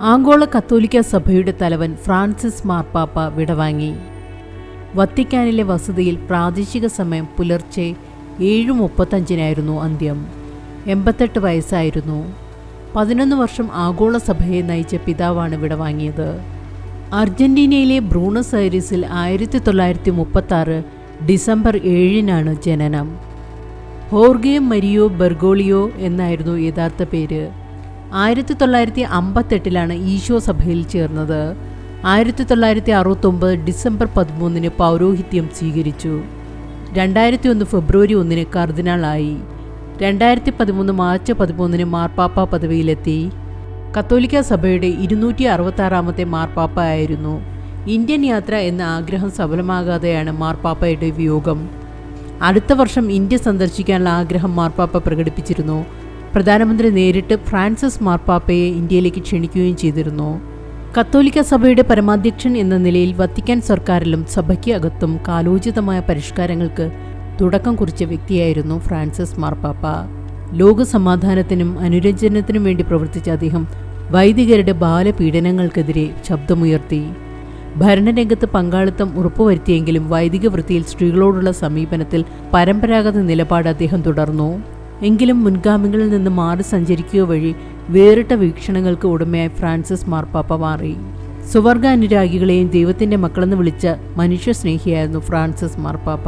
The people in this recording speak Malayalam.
ആഗോള കത്തോലിക്ക സഭയുടെ തലവൻ ഫ്രാൻസിസ് മാർപ്പാപ്പ വിടവാങ്ങി. വത്തിക്കാനിലെ വസതിയിൽ പ്രാദേശിക സമയം പുലർച്ചെ 7:35 അന്ത്യം. 88 വയസ്സായിരുന്നു. 11 വർഷം ആഗോള സഭയെ നയിച്ച പിതാവാണ് വിടവാങ്ങിയത്. അർജന്റീനയിലെ ബ്രൂണസ് ഐറിസിൽ 1936 ഡിസംബർ 7 ജനനം. ഹോർഗെ മരിയോ ബെർഗോളിയോ എന്നായിരുന്നു യഥാർത്ഥ പേര്. 1958 ഈശോ സഭയിൽ ചേർന്നത്. 1969 ഡിസംബർ 13 പൗരോഹിത്യം സ്വീകരിച്ചു. 2001 ഫെബ്രുവരി 1 കർദിനാളായി. 2013 മാർച്ച് 13 മാർപ്പാപ്പ പദവിയിലെത്തി. കത്തോലിക്ക സഭയുടെ 266ാമത്തെ മാർപ്പാപ്പ ആയിരുന്നു. ഇന്ത്യൻ യാത്ര എന്ന ആഗ്രഹം സഫലമാകാതെയാണ് മാർപ്പാപ്പയുടെ വിയോഗം. അടുത്ത വർഷം ഇന്ത്യ സന്ദർശിക്കാനുള്ള ആഗ്രഹം മാർപ്പാപ്പ പ്രകടിപ്പിച്ചിരുന്നു. പ്രധാനമന്ത്രി നേരിട്ട് ഫ്രാൻസിസ് മാർപ്പാപ്പയെ ഇന്ത്യയിലേക്ക് ക്ഷണിക്കുകയും ചെയ്തിരുന്നു. കത്തോലിക്ക സഭയുടെ പരമാധ്യക്ഷൻ എന്ന നിലയിൽ വത്തിക്കാൻ സർക്കാരിലും സഭയ്ക്ക് അകത്തും കാലോചിതമായ പരിഷ്കാരങ്ങൾക്ക് തുടക്കം കുറിച്ച വ്യക്തിയായിരുന്നു ഫ്രാൻസിസ് മാർപ്പാപ്പ. ലോക സമാധാനത്തിനും അനുരഞ്ജനത്തിനും വേണ്ടി പ്രവർത്തിച്ച അദ്ദേഹം വൈദികരുടെ ബാലപീഡനങ്ങൾക്കെതിരെ ശബ്ദമുയർത്തി. ഭരണരംഗത്ത് പങ്കാളിത്തം ഉറപ്പുവരുത്തിയെങ്കിലും വൈദിക വൃത്തിയിൽ സ്ത്രീകളോടുള്ള സമീപനത്തിൽ പരമ്പരാഗത നിലപാട് അദ്ദേഹം തുടർന്നു. എങ്കിലും മുൻഗാമികളിൽ നിന്ന് മാറി സഞ്ചരിക്കുക വഴി വേറിട്ട വീക്ഷണങ്ങൾക്ക് ഉടമയായി ഫ്രാൻസിസ് മാർപ്പാപ്പ മാറി. സുവർഗ അനുരാഗികളെയും ദൈവത്തിൻ്റെ മക്കളെന്ന് വിളിച്ച മനുഷ്യസ്നേഹിയായിരുന്നു ഫ്രാൻസിസ് മാർപ്പാപ്പ.